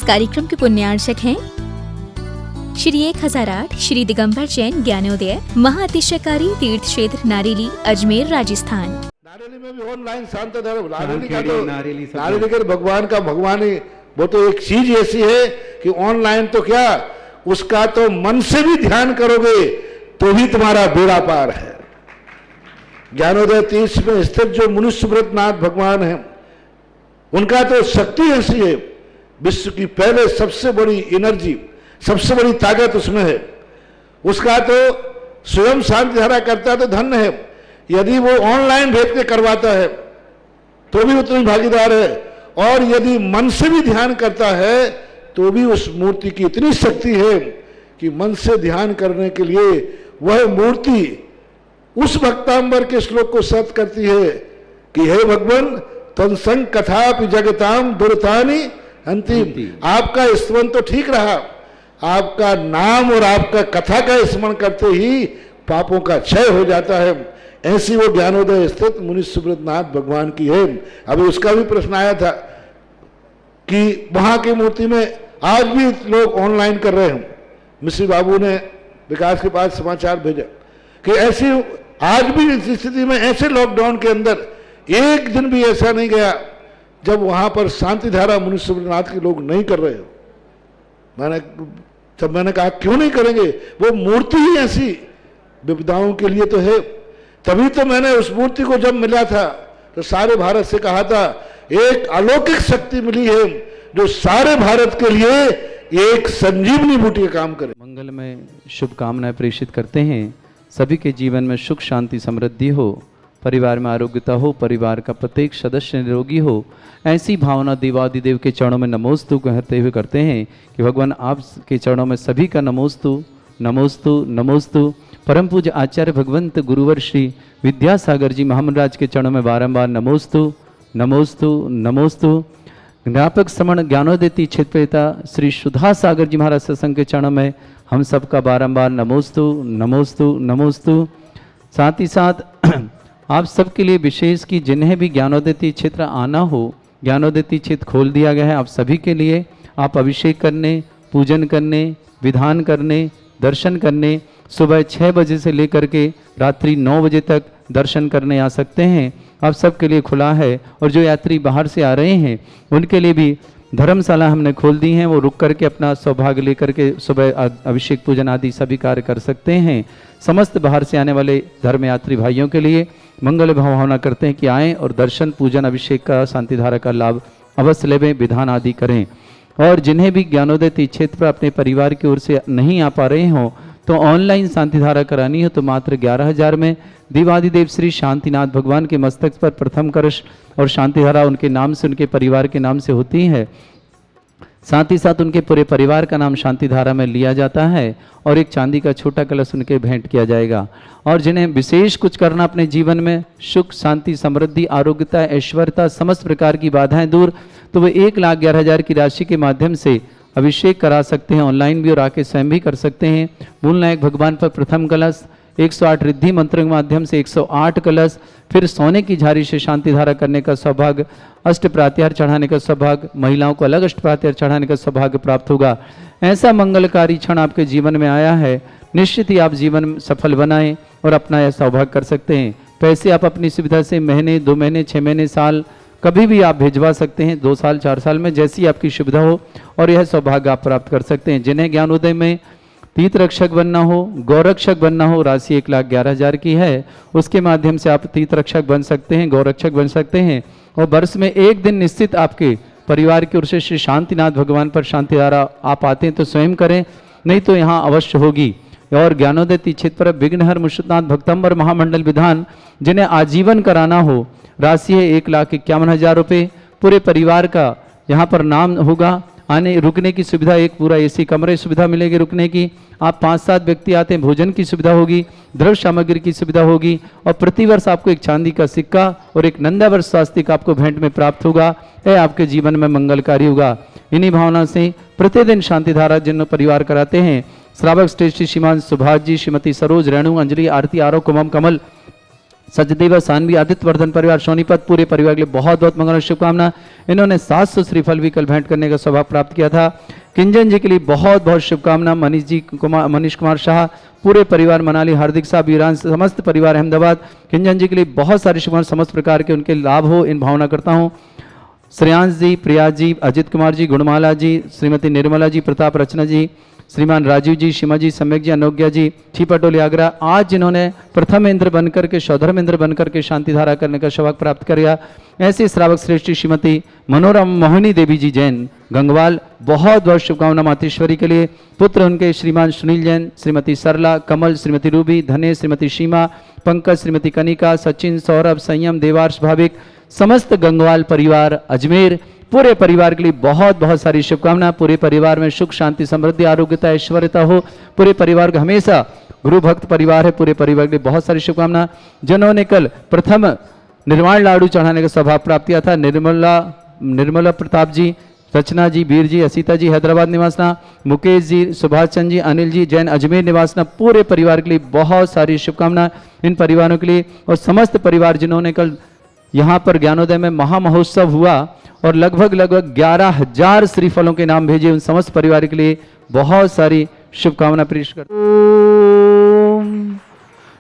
कार्यक्रम के पुण्यार्चक हैं श्री 1008 श्री दिगंबर जैन ज्ञानोदय महाअतिशयकारी तीर्थ क्षेत्र नारेली अजमेर राजस्थान। नारेली में भी ऑनलाइन शांत धर्म नारेली का भगवान का भगवान ही वो तो एक चीज ऐसी है कि ऑनलाइन तो क्या उसका तो मन से भी ध्यान करोगे तो भी तुम्हारा बेड़ा पार है। ज्ञानोदय तीर्थ में स्थित जो मुनि सुब्रतनाथ भगवान है उनका तो शक्ति ऐसी है, विश्व की पहले सबसे बड़ी एनर्जी सबसे बड़ी ताकत उसमें है। उसका तो स्वयं शांति धारा करता तो धन्य है, यदि वो ऑनलाइन भेज के करवाता है तो भी उतनी भागीदार है, और यदि मन से भी ध्यान करता है तो भी उस मूर्ति की इतनी शक्ति है कि मन से ध्यान करने के लिए वह मूर्ति उस भक्तांबर के श्लोक को सत्य करती है कि हे भगवान तत्संग कथापि जगताम दुर्तानि अंतिम। आपका स्मरण तो ठीक रहा, आपका नाम और आपका कथा का स्मरण करते ही पापों का क्षय हो जाता है। ऐसी वो ज्ञानोदय स्थित मुनि सुब्रतनाथ भगवान की है। अभी उसका भी प्रश्न आया था कि वहां की मूर्ति में आज भी लोग ऑनलाइन कर रहे हैं। मिश्री बाबू ने विकास के पास समाचार भेजा कि ऐसी आज भी इस स्थिति में ऐसे लॉकडाउन के अंदर एक दिन भी ऐसा नहीं गया जब वहां पर शांति धारा मुनि सुब्रतनाथ के लोग नहीं कर रहे हो। मैंने कहा क्यों नहीं करेंगे, वो मूर्ति ही ऐसी विपदाओं के लिए तो है। तभी तो मैंने उस मूर्ति को जब मिला था तो सारे भारत से कहा था एक अलौकिक शक्ति मिली है जो सारे भारत के लिए एक संजीवनी बूटी का काम करे। मंगल में शुभकामनाएं प्रेषित करते हैं। सभी के जीवन में सुख शांति समृद्धि हो, परिवार में आरोग्यता हो, परिवार का प्रत्येक सदस्य निरोगी हो। ऐसी भावना देवादिदेव के चरणों में नमोस्तु कहते हुए करते हैं कि भगवान आपके चरणों में सभी का नमोस्तु नमोस्तु नमोस्तु। परम पूज्य आचार्य भगवंत गुरुवर श्री विद्यासागर जी महामंडराज के चरणों में बारंबार नमोस्तु नमोस्तु नमोस्तु। ज्ञापक श्रमण ज्ञानोदय क्षेत्रपिता श्री सुधा सागर जी महाराज सत्संग के चरणों में हम सबका बारंबार नमोस्तु नमोस्तु नमोस्तु। साथ ही साथ आप सबके लिए विशेष कि जिन्हें भी ज्ञानोदय क्षेत्र आना हो, ज्ञानोदय क्षेत्र खोल दिया गया है आप सभी के लिए। आप अभिषेक करने, पूजन करने, विधान करने, दर्शन करने सुबह 6 बजे से लेकर के रात्रि 9 बजे तक दर्शन करने आ सकते हैं। आप सबके लिए खुला है। और जो यात्री बाहर से आ रहे हैं उनके लिए भी धर्मशाला हमने खोल दी हैं, वो रुक करके अपना सौभाग्य लेकर के सुबह अभिषेक पूजन आदि सभी कार्य कर सकते हैं। समस्त बाहर से आने वाले धर्म यात्री भाइयों के लिए मंगल भावना करते हैं कि आएँ और दर्शन पूजन अभिषेक का शांति धारा का लाभ अवश्य लेवें, विधान आदि करें। और जिन्हें भी ज्ञानोदय क्षेत्र पर अपने परिवार की ओर से नहीं आ पा रहे हों तो ऑनलाइन शांति धारा करानी हो तो मात्र 11,000 में देवादिदेव श्री शांतिनाथ भगवान के मस्तक पर प्रथम कलश और शांति धारा उनके नाम से, उनके परिवार के नाम से होती है। साथ ही साथ उनके पूरे परिवार का नाम शांति धारा में लिया जाता है और एक चांदी का छोटा कलश उनके भेंट किया जाएगा। और जिन्हें विशेष कुछ करना अपने जीवन में, सुख शांति समृद्धि आरोग्यता ऐश्वर्यता समस्त प्रकार की बाधाएं दूर, तो वे 1,11,000 की राशि के माध्यम से अभिषेक करा सकते हैं, ऑनलाइन भी और आके स्वयं भी कर सकते हैं। मूल नायक भगवान पर प्रथम कलश, 108 रिद्धि मंत्र के माध्यम से 108 कलश, फिर सोने की झारी से शांति धारा करने का सौभाग्य, अष्ट प्रात्याहार चढ़ाने का सौभाग्य, महिलाओं को अलग अष्ट प्रात्याहार चढ़ाने का सौभाग्य प्राप्त होगा। ऐसा मंगलकारी क्षण आपके जीवन में आया है, निश्चित ही आप जीवन सफल बनाएं और अपना यह सौभाग्य कर सकते हैं। पैसे आप अपनी सुविधा से महीने, 2 महीने, 6 महीने, साल कभी भी आप भिजवा सकते हैं, 2 साल 4 साल में जैसी आपकी सुविधा हो, और यह सौभाग्य आप प्राप्त कर सकते हैं। जिन्हें ज्ञानोदय में तीर्थ रक्षक बनना हो, गौरक्षक बनना हो, राशि 1,11,000 की है, उसके माध्यम से आप तीर्थ रक्षक बन सकते हैं, गौरक्षक बन सकते हैं। और वर्ष में एक दिन निश्चित आपके परिवार की ओर से श्री शांतिनाथ भगवान पर शांति धारा आप आते हैं तो स्वयं करें, नहीं तो यहाँ अवश्य होगी। और ज्ञानोदय क्षेत्र पर विघ्नहर मुनिनाथ भक्तंबर महामंडल विधान जिन्हें आजीवन कराना हो, राशि है 1,51,000 रुपये। पूरे परिवार का यहाँ पर नाम होगा, आने रुकने की सुविधा, एक पूरा एसी कमरे सुविधा मिलेगी रुकने की। आप 5-7 व्यक्ति आते हैं, भोजन की सुविधा होगी, द्रव्य सामग्री की सुविधा होगी, और प्रतिवर्ष आपको एक चांदी का सिक्का और एक नंदावर्ष स्वास्तिक आपको भेंट में प्राप्त होगा। यह आपके जीवन में मंगलकारी होगा। इन्हीं भावना से प्रतिदिन शांति धारा जिन परिवार कराते हैं, श्रावक श्रेष्ठी श्रीमान सुभाष जी, श्रीमती सरोज, रेणु, अंजलि, आरती, आरो, कुमम, कमल, सचदेव सानवी आदित्य वर्धन परिवार सोनीपत पूरे परिवार के लिए बहुत बहुत मंगल और शुभकामना। इन्होंने 700 श्रीफल भी कल भेंट करने का सौभाग्य प्राप्त किया था। किंजन जी के लिए बहुत बहुत शुभकामना। मनीष कुमार शाह पूरे परिवार मनाली, हार्दिक साहब वीरान समस्त परिवार अहमदाबाद, किंजन जी के लिए बहुत सारी शुभकामनाएं, समस्त प्रकार के उनके लाभ हो इन भावना करता हूँ। श्रेयांश जी, प्रिया जी, अजित कुमार जी, गुणमाला जी, श्रीमती निर्मला जी, प्रताप रचना जी, श्रीमान राजीव जी, सीमा जी, सम्यक जी, अनोग्या जी, ठीपटोली आगरा, आज जिन्होंने प्रथम इंद्र बनकर के शौधर्म इंद्र बनकर के शांति धारा करने का सौभाग्य प्राप्त किया, ऐसे श्रावक श्रेष्ठी श्रीमती मनोरम मोहिनी देवी जी जैन गंगवाल, बहुत बहुत शुभकामना मातेश्वरी के लिए। पुत्र उनके श्रीमान सुनील जैन, श्रीमती सरला, कमल, श्रीमती रूबी, धनेश, श्रीमती सीमा, पंकज, श्रीमती कनिका, सचिन, सौरभ, संयम, देवार्ष, भाविक, समस्त गंगवाल परिवार अजमेर पूरे परिवार के लिए बहुत बहुत सारी शुभकामना। पूरे परिवार में सुख शांति समृद्धि आरोग्यता ऐश्वर्यता हो। पूरे परिवार को हमेशा गुरु भक्त परिवार है, पूरे परिवार के लिए बहुत सारी शुभकामना। जिन्होंने कल प्रथम निर्वाण लाडू चढ़ाने का सौभाग्य प्राप्त किया था, निर्मला प्रताप जी, रचना जी, वीर जी, असीता जी हैदराबाद निवासना, मुकेश जी, सुभाष चंद्र जी, अनिल जी जैन अजमेर निवासना, पूरे परिवार के लिए बहुत सारी शुभकामना इन परिवारों के लिए। और समस्त परिवार जिन्होंने कल यहाँ पर ज्ञानोदय में महामहोत्सव हुआ और लगभग 11,000 श्रीफलों के नाम भेजे, उन समस्त परिवार के लिए बहुत सारी शुभकामना पेश कर।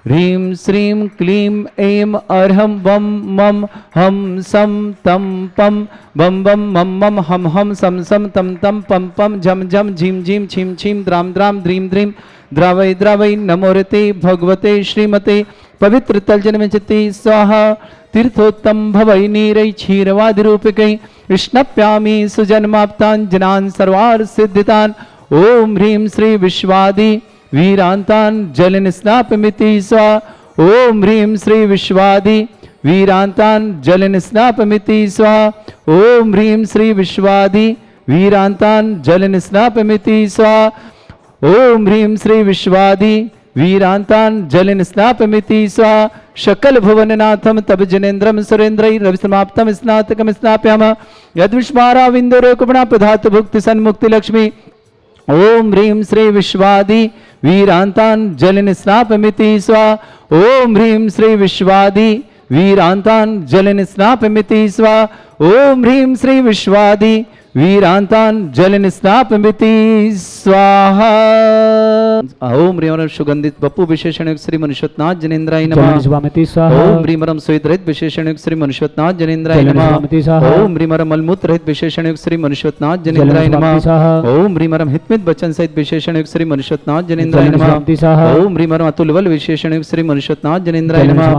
ह्रीं श्रीं क्लीं ऐं अर्हं वं मं हम सम तम पम बम बम मम मम हम हम सम सम तम तम पम पम झम झम झीम झीम छीम छीम द्राम द्राम द्रीम द्रीम द्रावै द्रावै नमोरते भगवते श्रीमते पवित्र तलजन में चित्ते स्वाहा तीर्थोत्तम भवै नीरै क्षीरवादि रूपकै स्नप्यामि सुजन्माप्तान् जनान् सर्वार्थ सिद्धितान्। ओम ह्रीं श्री विश्वादि वीरांतान् जलन स्नापमिति स्वा। ओम ह्रीं श्री विश्वादि वीरांतान् जलन स्नापमिति स्वा। ओम ह्रीं श्री विश्वादि वीरांतान् जलन स्नापमिति स्वा। ओम ह्रीं श्री विश्वादि वीरांतान् जलन स्नापमिति स्वा। शकल भुवननाथम तब जनेन्द्रम सुरेन्द्रै रविसमाप्तम स्नातकम स्नाप्याम यद्विष्माराविंदोरेकुपणा प्रधात भुक्ति सन्मुक्ति लक्ष्मी। ओम ह्रीं श्री विश्वादि वीरांतान् जलन स्नापमिति स्वा। ओम ह्रीं श्री विश्वादि वीरांतान् जलन स्नापमिति स्वा। ओम ह्रीं श्री विश्वादि वीरांतान् जलन स्नापमिति स्वाहा। ओम ह्रीं सुगंधित बपु विशेषण श्री मनुष्यनाथ जनेन्द्राय नमः। ओम ह्रीं श्वेत रहित विशेषण श्री मनुष्यनाथ जनेन्द्राय नमः। ओम ह्रीं मलमूत्र रहित विशेषण श्री मनुष्यनाथ जनेन्द्राय नमः। ओम ह्रीं हितमित वचन सहित विशेषण श्री मनुष्यनाथ जनेन्द्राय नमः। ओम ह्रीं अतुलबल विशेषण श्री मनुष्यनाथ जनेन्द्राय नमः।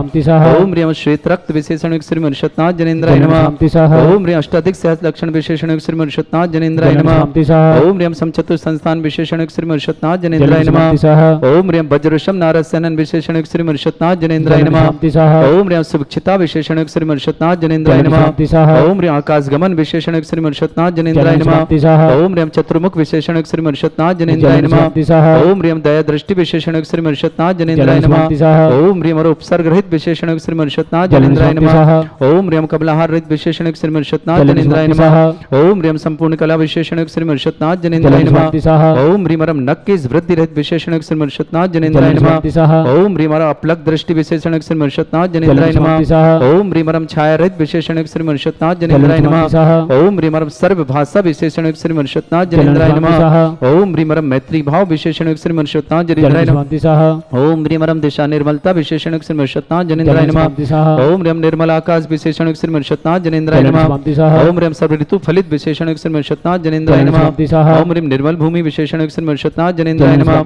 ओम ह्रीं श्वेत रक्त विशेषण श्री मनुष्यनाथ जनेन्द्राय नमः। ओम ह्रीं अष्टाधिक सहस्र लक्षण विशेषण श्री मनुष्यनाथ जनेन्द्राय नमः। ओम ह्रीं समचतुर संस्थान विशेषण श्री मनुष्यनाथ जनेन्द्राय नमः। ओम ह्रीं वज्रशम नारद सेनन विशेषण श्री मनुष्यनाथ जनेन्द्राय नमः। ओम ह्रीं सुभिक्षिता विशेषण श्री मनुष्यनाथ जनेन्द्राय नमः। ओम ह्रीं आकाश गमन विशेषण श्री मनुष्यनाथ जनेन्द्राय नमः। ओम ह्रीं चतुर्मुख विशेषण श्री मनुष्यनाथ जनेन्द्राय नमः। ओम ह्रीं दया दृष्टि विशेषण श्री मनुष्यनाथ जनेन्द्राय नमः। ओम ह्रीं उपसर्ग रहित विशेषण श्री मनुष्यनाथ जनेन्द्राय नमः। ओम ह्रीं कबलाहार रहित विशेषण श्री मनुष्यनाथ जनेन्द्राय नमः। ओम ह्रीं संपूर्ण कला विशेषण श्री मनुष्यनाथ जनेन्द्राय नमः। ओम ह्रीं नक्केश वृद्धि रहित विशेषण श्री मनुष्यनाथ जनेन्द्राय नमः। ओम ह्रीं अपलक दृष्टि विशेषण श्री मनुष्यनाथ जनेन्द्राय नमः। ओम ह्रीं छाया रहित विशेषण श्री मनुष्यनाथ जनेन्द्राय नमः। ओम ह्रीं सर्व भाषा विशेषण श्री मनुष्यनाथ जनेन्द्राय नमः। ओम ह्रीं मैत्री भाव विशेषण श्री मनुष्यनाथ जनेन्द्राय नमः। ओम ह्रीं दिशा निर्मलता विशेषण श्री मनुष्यनाथ जनेन्द्राय नमः। ओम ह्रीं निर्मल आकाश विशेषण श्री मनुष्यनाथ जनेन्द्राय नमः। ओम ह्रीं सर्व ऋतु फलित विशेषण श्री मनुष्यनाथ जनेन्द्राय नमः। ओम ह्रीं निर्मल भूमि विशेषण श्री मनुष्यनाथ जनेन्द्राय नमः।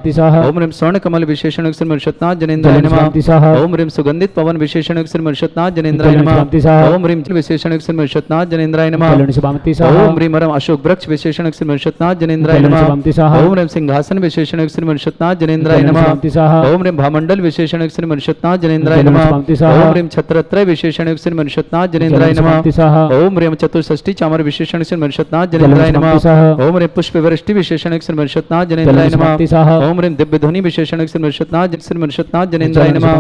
ओम ह्रीं स्वर्ण कमल विशेषण श्री मनुष्यनाथ जनेन्द्राय नमः। ओम ह्रीं सुगंधित पवन विशेषण श्री मनुष्यनाथ जनेन्द्राय नमः। ओम ह्रीं विशेषण श्री मनुष्यनाथ जनेन्द्राय नमः। ओम ह्रीं अशोक वृक्ष विशेषण श्री मनुष्यनाथ जनेन्द्राय नमः। ओम ह्रीं सिंहासन विशेषण श्री मनुष्यनाथ जनेन्द्राय नमः। ओम ह्रीं भामंडल विशेषण श्री मनुष्यनाथ जनेन्द्राय नमः। ओम ह्रीं छत्रत्रय विशेषण श्री मनुष्यनाथ जनेन्द्राय नमः। ओम ह्रीं चतुष्षष्टि चामर विशेषण श्री मनुष्यनाथ मनुष्यनाथ जनेन्द्राय नमः। ओम ह्रीं पुष्प वृष्टि विशेषण श्री मनुष्यनाथ जनेन्द्राय नमः। ओम ह्रीं दिव्य ध्वनि विशेषण श्री मनुष्यनाथ जनेन्द्राय नमः।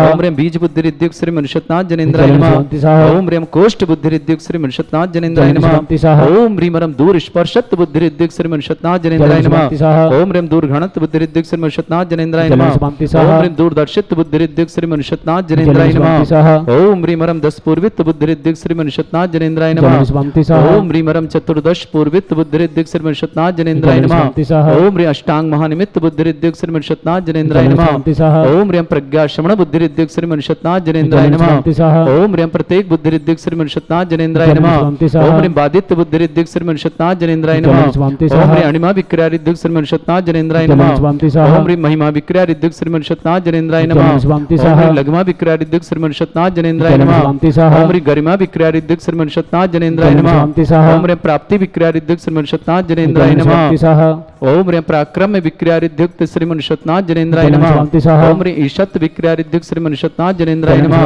ओम ह्रीं बीज बुद्धि रिद्युक्त श्री मनुष्यनाथ जनेन्द्राय नमः। ओम ह्रीं कोष्ठ बुद्धि रिद्युक्त श्री मनुष्यनाथ जनेन्द्राय नमः। ओम ह्रीं रम दूर स्पर्शत बुद्धि रिद्युक्त श्री मनुष्यनाथ जनेन्द्राय नमः। ओम ह्रीं दूर घणत बुद्धि रिद्युक्त श्री मनुष्यनाथ जनेन्द्राय नमः। ओम ह्रीं दूरदर्शित बुद्धि रिद्युक्त श्री मनुष्यनाथ जनेन्द्राय नमः। ओम ह्रीं रम 10 पूर्वित बुद्धि रिद्युक्त श्री मनुष्यनाथ जनेन्द्राय नमः। ओम ह्रीं रम 14 पूर्वित बुद्धि रिद्युक्त श्री मनुष्यनाथ जनेन्द्राय नमः। ओम ह्रीं अष्टांग महानिमित्त बुद्धि रिद्युक्त श्री मनुष्यनाथ जनेन्द्राय नमः। ओम ह्रीं प्रज्ञा श्रवण बुद्धि रिद्युक्त श्री मनुष्यनाथ जनेन्द्राय नमः। ओम ह्रीं प्रत्येक बुद्धि रिद्युक्त श्री मनुष्यनाथ जनेन्द्राय नमः। ओम ह्रीं बादित्य बुद्धि रिद्युक्त श्री मनुष्यनाथ जनेन्द्राय नमः। ओम ह्रीं अणिमा विक्रिया रिद्युक्त श्री मनुष्यनाथ जनेन्द्राय नमः। ओम ह्रीं महिमा विक्रिया रिद्युक्त श्री मनुष्यनाथ जनेन्द्राय नमः। ओम ह्रीं लघुमा विक्रिया रिद्युक्त श्री मनुष्यनाथ जनेन्द्राय नमः। ओम ह्रीं गरिमा विक्रिया रिद्युक्त श्री मनुष्यनाथ जनेन्द्राय नमः। ओम ह्रीं प्राप्ति विक्रिया रिद्युक्त श्री मनुष्यनाथ जनेन्द्राय नमः। ओम ह्रीं पराक्रम विक्रिया रिद्युक्त श्री मनुष्यनाथ जनेन्द्राय नमः। ओम ह्रीं ईशत विक्रिया रिद्युक्त श्री मनुष्यनाथ जनेन्द्राय नमः।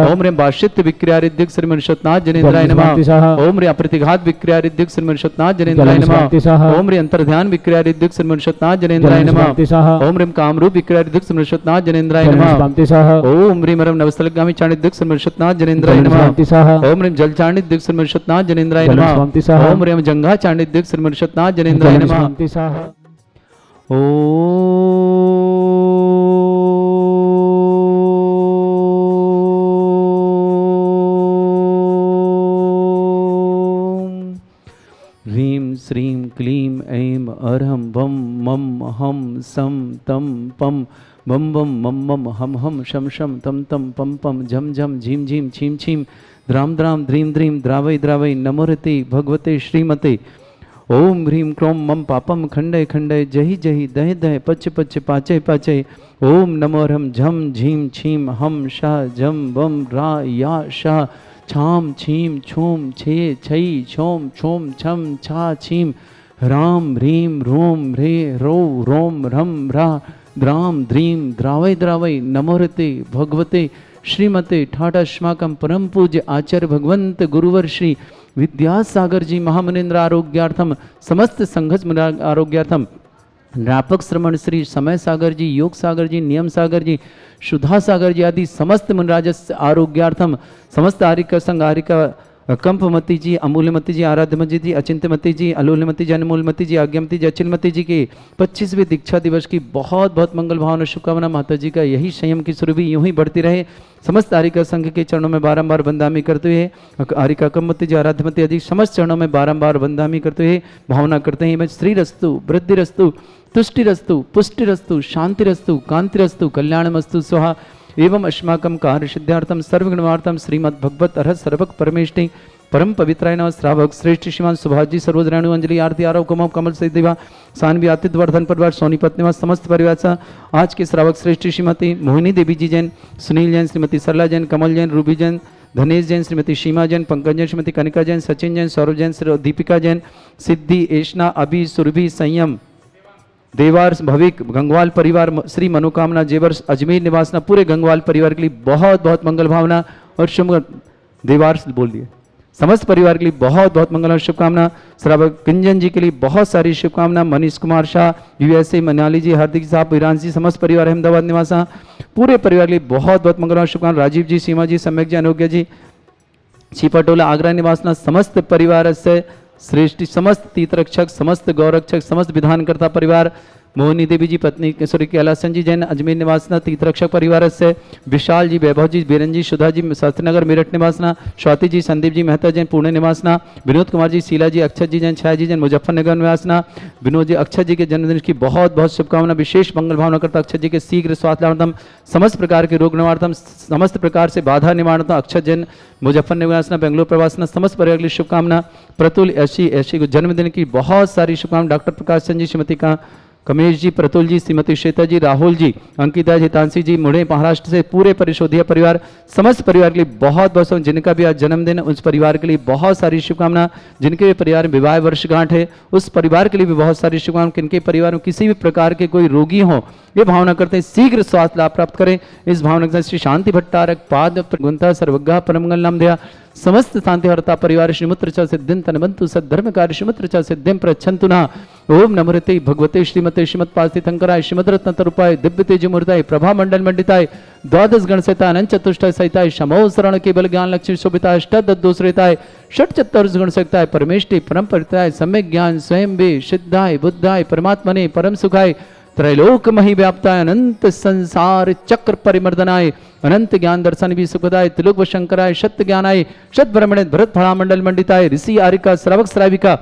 ओम ह्रीं बाशित विक्रिया रिद्युक्त श्री मनुष्यनाथ जनेन्द्राय नमः। ओम ह्रीं अप्रतिघात विक्रिया रिद्युक्त श्री मनुष्यनाथ जनेन्द्राय नमः। ओम ह्रीं अंतर्ध्यान विक्रिया रिद्युक्त श्री मनुष्यनाथ जनेन्द्राय नमः। ओम ह्रीं कामरूप विक्रिया रिद्युक्त श्री मनुष्यनाथ जनेन्द्राय नमः। ओम ह्रीं रम नवस्थलगामी चाणिद्युक्त श्री मनुष्यनाथ जनेन्द्राय नमः। ओम ह्रीं जल चाणिद्युक्त श्री मनुष्यनाथ जनेन्द्राय नमः। ओम ह्रीं जंघा चाणिद्युक्त श्री मनुष्यनाथ जनेन्द्राय नमः। ह्रीं श्रीं क्लीं ऐं अरहं वं मं हम सं तं पं बम बम मम मम हम हम शम शम तम तम पम पम झम झम झीम झीम छीम छीम द्राम द्राम द्रीम द्रीम द्रावय द्रावय नमोरते भगवते श्रीमते। ओम ह्रीं क्रों मम पापम खंडय खंडय जहि जहि दह दह पच पच पाचय पाचय। ओम नमो ह्रम झम झीम छीम हम शाह झम बम रा या शाह छाम छीम छूम छे छई छोम छोम छम छा छीम ह्राम ह्रीं रोम ह्रे रो रोम रम रा द्राम द्रीम द्रावय द्रावय नमोरते भगवते श्रीमते ठाटाश्माकं परम पूज्य आचार्य भगवंत गुरुवर श्री विद्यासागर जी महामुनीन्द्र आरोग्यार्थम समस्त संघर्ष आरोग्यार्थम व्यापक श्रमण श्री समय सागर जी योग सागर जी नियम सागर जी सुधा सागर जी आदि समस्त मुनराजस आरोग्यार्थम समस्त आरिका संघ आरिका कंपमती जी अमूल्यमती जी आराध्यमती जी अचिंत्यमती जी अलोलमती जी अनमोलमती जी आज्ञामती जी अचिलमती जी के 25वें दीक्षा दिवस की बहुत बहुत मंगल भावना शुभकामना। माता जी का यही संयम की सुरभि यूं ही बढ़ती रहे। समस्त आरिका संघ के चरणों में बारंबार वंदामी करते हुए आरिका कमती जी आराध्यमती आदि समस्त चरणों में बारंबार वंदामी करते हुए भावना करते हैं मैं श्री रस्तु वृद्धि रस्तु तुष्टि रस्तु पुष्टि रस्तु शांति रस्तु कांति रस्तु कल्याणमस्तु स्वाहा एवं अस्माकं कार्य सिद्धार्थम सर्वगुणार्थम श्रीमद् भगवत अर्हत सर्वक परमेष्टि परम पवित्राय नमः। श्रावक श्रेष्ठ श्रीमान सुभाष जी सर्वजराणु अंजलि आरती आरव कुमार कमल से देवा सानवी आतिथ्य वर्धन परिवार सोनीपत निवास समस्त परिवार आज के श्रावक श्रेष्ठ श्रीमती मोहिनी देवी जी जैन सुनील जैन श्रीमती सरला जैन कमल जैन रूबी जैन धनेश जैन श्रीमती सीमा जैन पंकज जैन श्रीमती कनिका जैन सचिन जैन सौरभ जैन दीपिका जैन सिद्धि एशना अभी सुरभि संयम देवार भविक गंगवाल परिवार श्री मनोकामना जेवर अजमेर निवासना पूरे गंगवाल परिवार के लिए बहुत बहुत मंगल भावना और शुभ देवार बोल दिए समस्त परिवार के लिए बहुत बहुत मंगल और शुभकामना। श्रावक कुंजन जी के लिए बहुत सारी शुभकामना। मनीष कुमार शाह यूएसए मनाली जी हार्दिक साहब ईरान जी समस्त परिवार अहमदाबाद निवासा पूरे परिवार के लिए बहुत बहुत मंगल और शुभकामना। राजीव जी सीमा जी सम्यक जी अनोग्य जी छिपटोला आगरा निवासना समस्त परिवार से श्रेष्ठ समस्त तीर्थरक्षक समस्त गौरक्षक समस्त विधानकर्ता परिवार मोहिनी देवी जी पत्नी किशोरी कैलासन जी जैन अजमेर निवासना तीर्थरक्षक परिवार से विशाल जी वैभव जी बीरन जी सुधा जी शास्त्रीनगर मेरठ निवासना स्वाति जी संदीप जी मेहता जैन पुणे निवासना विनोद कुमार जी शीला जी अक्षत जी जैन छाया जी जैन मुजफ्फरनगर निवासना विनोद जी अक्षत जी के जन्मदिन की बहुत बहुत शुभकामना। विशेष मंगल भावना करता अक्षत जी के शीघ्र स्वास्थ्य लाभार्थम समस्त प्रकार के रोग निवारणार्थम समस्त प्रकार से बाधा निवारणार्थम अक्षत जैन मुजफ्फरनगर निवासना बेंगलोर प्रवासना समस्त परिवार के लिए शुभकामना। प्रतुल ऐसी जन्मदिन की बहुत सारी शुभकामना। डॉक्टर प्रकाश चंद जी श्रीमती का कमेश जी प्रतुल जी श्रीमती श्वेता जी राहुल जी अंकिता जी हितांशी जी मुड़े महाराष्ट्र से पूरे परिशोधिया परिवार समस्त परिवार के लिए बहुत बहुत जिनका भी आज जन्मदिन उस परिवार के लिए बहुत सारी शुभकामना। जिनके भी परिवार में विवाह वर्षगांठ है उस परिवार के लिए भी बहुत सारी शुभकामना। किनके परिवार में किसी भी प्रकार के कोई रोगी हो ये भावना करते हैं शीघ्र स्वास्थ्य लाभ प्राप्त करें। इस भावना के साथ श्री शांति भट्टारक पाद गुंता सर्वज्ञ परमंगल नाम दिया समस्त शांति हरता परिवार श्रीमुत्र च सिद्धिं तनबंतु सद्धर्मकार श्रीमुत्र च सिद्धिं प्रच्छन्तु न। ओम नमोते भगवते श्रीमते श्रीमत्पास्ति तंकराय श्रीमद्रत्न तरूपाय दिव्य तेजमूर्ताय प्रभा मंडल मंडिताय द्वादश गण सहिता अनंत चतुष्टय सहिताय शमो शरण केवल ज्ञान लक्ष्मी शोभिताय अष्टदोषरिताय षट चतुर्थ गुण सहिताय परमेष्टि परम परिताय सम्यक ज्ञान स्वयं वे सिद्धाय बुद्धाय परमात्मने परम सुखाय त्रैलोक मही व्याप्ताय अनंत संसार चक्र परिमर्दनाय अनंत ज्ञान दर्शन भी सुखदाय त्रिलोक शंकराय सत्य ज्ञानाय शत ब्रह्मणे भरत फला मंडल मंडिताय ऋषि आरिका श्रावक श्राविका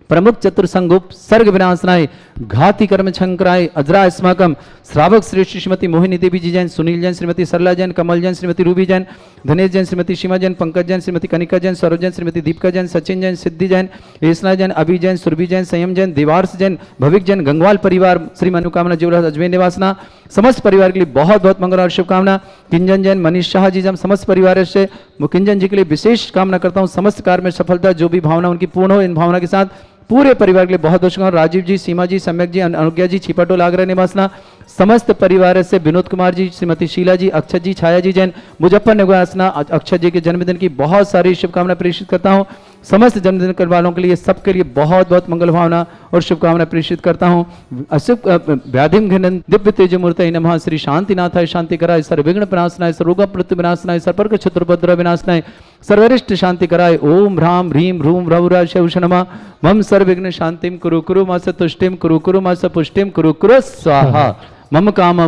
प्रमुख चतुर्संगोप सर्ग विनाशनाय घाती कर्म शंकराय अजरा अस्माकम श्रावक श्रेष्ठ श्रीमती मोहिनी देवी जी जैन, सुनील जैन, श्रीमती सरला जैन, कमल जैन, श्रीमती रूबी जैन, धनेश जैन, श्रीमती सीमा जैन, पंकज जैन, श्रीमती कनिका जैन, सरोज जैन, श्रीमती दीपिका जैन, सचिन जैन, सिद्धि जैन, येसना जैन, अभि जैन, सुरभि जैन, संयम जैन, देवार्स जैन, भविक जैन, गंगवाल परिवार, श्री मनोकामना ज्वेलर्स अजमेर निवासना समस्त परिवार के लिए बहुत बहुत मंगल और शुभकामना। किंजन जैन, मनीष शाह जी, हम समस्त परिवार से किंजन जी के लिए विशेष कामना करता हूँ समस्त कार्य में सफलता, जो भी भावना उनकी पूर्ण हो, इन भावना के साथ पूरे परिवार के लिए बहुत बहुत शुभकामना। राजीव जी, सीमा जी, सम्यक जी, अनुज्ञा जी, छिपाटोल आगरा निवासना समस्त परिवार से विनोद कुमार जी, श्रीमती शीला जी, अक्षत जी, छाया जी जैन, मुजफ्फर निवासना अक्षत जी के जन्मदिन की बहुत सारी शुभकामना प्रेषित करता हूँ। समस्त जन्मदिन करने वालों के लिए सबके लिए बहुत बहुत मंगल भावना और शुभकामना प्रेषित करता हूँ। अशुभ व्याधिम घिनन दिव्य तेजमूर्तये नमः। श्री शांतिनाथाय शांतिकराय सर्वविघ्न विनाशनाय सर्वरोग प्रति विनाशनाय सर्पर्क क्षत्रुपद्र विनाशनाय सर्वरिष्ट शांति कराय। ओम ह्राम ह्रीम ह्रूम रघुराज शौष नमः। मम सर्वविघ्न शांतिम कुरु कुरु मास तुष्टिम कुरु कुरु मास पुष्टिम कुरु कुरु स्वाहा। मम कामम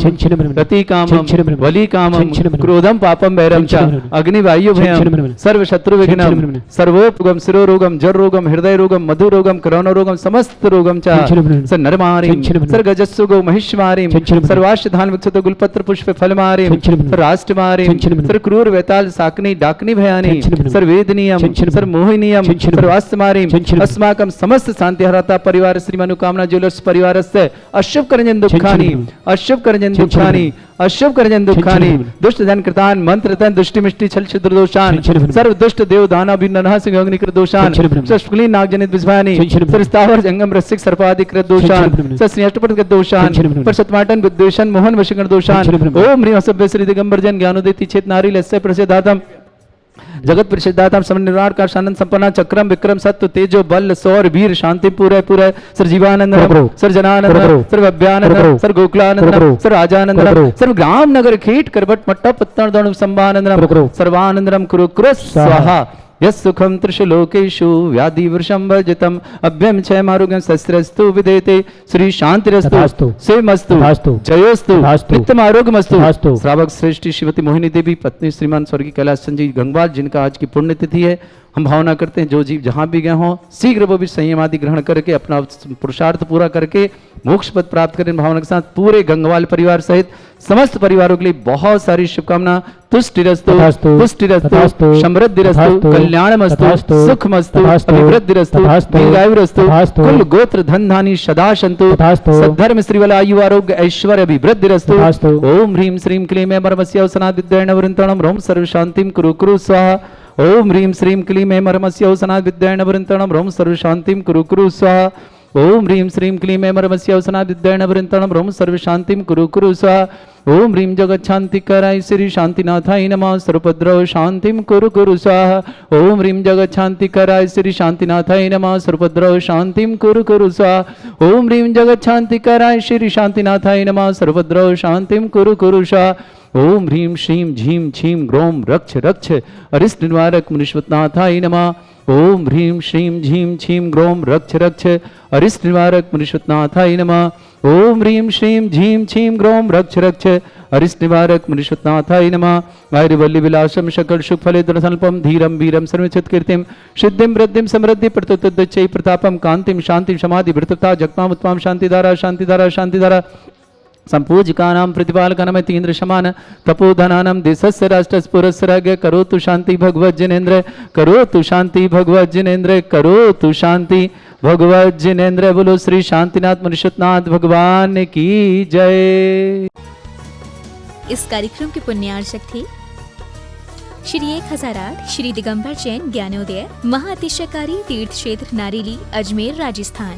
रति कामम वली कामम क्रोधम पापम वैरम च अग्निवायु भयम सर्व शत्रु विघ्नम सर्वोपगम शिरोरोगम जर रोगम हृदय रोगम मधु रोगम करोना रोगम समस्त रोगम च स नरमारिम सर गजस्सु गो महिष्मारिम सर्वाश्धान विक्षत गुलपत्र पुष्प फलमारिम सर राष्ट्रमारिम सर क्रूर वेताल साकनी डाकनी भयानी सर वेदनीयम सर मोहिनीयम सर वास्तमारिम अस्माकं समस्त शांति हरता परिवार श्री मनोकामना ज्वेलर्स परिवारस्य अशुभ करजन दुःखानि अशुभ करजन दुःखानि अशुभ करजन दुःखानि दुष्ट जन कृतान मंत्र तन दुष्टि मिष्टि छल छिद्र दोषान सर्व दुष्ट देव दानव भिन्नः सिंह अग्नि कृत दोषान सष्फली नाग जनित विस्वानि सर स्थावर जंगम रसिक सर्पादि कृत दोषान सर श्री अष्टपद कृत दोषान पर शतमाटन विद्वेषण मोहन वशीकरण दोषान ओम ह्रीं असभ्य श्री दिगंबर जन ज्ञानोदय चेत नारी लस्य प्रसिद्धातम जगत प्रसिद्धातम समन निर्वाण का शानंद संपन्ना चक्रम विक्रम सत्व तेजो बल सौर वीर शांति पूरे पूरे सर जीवानंद सर जनानंद सर अभ्यानंद सर गोकुलानंद सर राजानंद सर ग्राम नगर खेट करबट मट्टा पत्तन दौड़ संभानंद सर्वानंदम कुरु कुरु स्वाहा। यस् सुखम त्रिशलोकेषु व्याधि वृषं वर्जितम् अभ्यं क्षयम् आरोग्यं शस्त्रस्तु विधेते श्री शांतिरस्तु सेमस्तु जयोस्तु नित्यम आरोग्यमस्तु। श्रावक श्रेष्ठ श्रीमती मोहिनी देवी पत्नी श्रीमान स्वर्गीय कैलाश संजीव गंगवाल जिनका आज की पुण्यतिथि है, हम भावना करते हैं जो जीव जहां भी गए हों शीघ्र वो भी संयम आदि ग्रहण करके अपना पुरुषार्थ पूरा करके मोक्ष पद प्राप्त करें। भावना के साथ पूरे गंगवाल परिवार सहित समस्त परिवारों के लिए बहुत सारी शुभकामना। तुष्टिरस्तु पुष्टिरस्तु समृद्धिरस्तु कल्याणमस्तु सुखमस्तु अभिवृद्धिरस्तु दीर्घायुरस्तु कुल गोत्र धन धानी सदा सन्तु सद्धर्म श्रीवल आयु आरोग्य ऐश्वर्य अभिवृद्धिरस्तु। ओम ह्रीं श्रीं क्लीं मर्मस्य औसनाद विद्येन वृन्तणं रोम सर्व शांतिं कुरु कुरु स्वाहा। ओम ह्रीं श्रीं क्लीं मर्मस्य औसनाद विद्येन वृन्तणं रोम सर्व शांतिं कुरु कुरु स्वाहा। ओम ह्रीं श्रीं क्लीं मर्मस्य औसनाद विद्येन वृन्तणं रोम सर्व शांतिं कुरु कुरु स्वाहा। ओम ह्रीं जगत शांति कराय श्री शांतिनाथाय नमः सर्वभद्रौ शांतिं कुरु कुरु स्वाहा। ओम ह्रीं जगत शांति कराय श्री शांतिनाथाय नमः सर्वभद्रौ शांतिं कुरु कुरु स्वाहा। ओम ह्रीं जगत शांति कराय श्री शांतिनाथाय नमः सर्वभद्रौ शांतिं कुरु कुरु स्वाहा। ओम ह्रीं श्रीं झीं छीं ग्रोम रक्ष रक्ष अरिष्ट निवारक मुनीश्वरनाथाय नमः। ओम ह्रीं श्रीं झीं छीं ग्रोम रक्ष रक्ष अरिष्ट निवारक मुनीश्वरनाथाय नमः। ओम ह्रीं श्रीं झीं छीं ग्रोम रक्ष रक्ष अरिष्ट निवारक मुनीश्वरनाथाय नमः। आयुर्वल्ली विलासम शकल सुख फले धनसल्पम धीरम वीरम सर्वचित कीर्तिम सिद्धिम वृद्धिम समृद्धि प्रतुतुच्चै प्रतापम कांतिम शांतिम समाधि वृतता जगमाम उत्तम शांतिधारा शांतिधारा शांतिधारा संपूजिकानां प्रतिपालकानां तीन्द्र समान तपोधनानां देशस्य राष्ट्रस्य पुरस्य राज्ञ करोतु शांति भगवत जिनेन्द्र करोतु शांति भगवत जिनेन्द्र करोतु शांति भगवत जिनेन्द्र। बोलो श्री शांतिनाथ मुनीश्वरनाथ भगवान की जय। इस कार्यक्रम के पुण्यार्चक थे श्री 1008 श्री दिगंबर जैन ज्ञानोदय महाअतिशयकारी तीर्थ क्षेत्र नारेली अजमेर राजस्थान।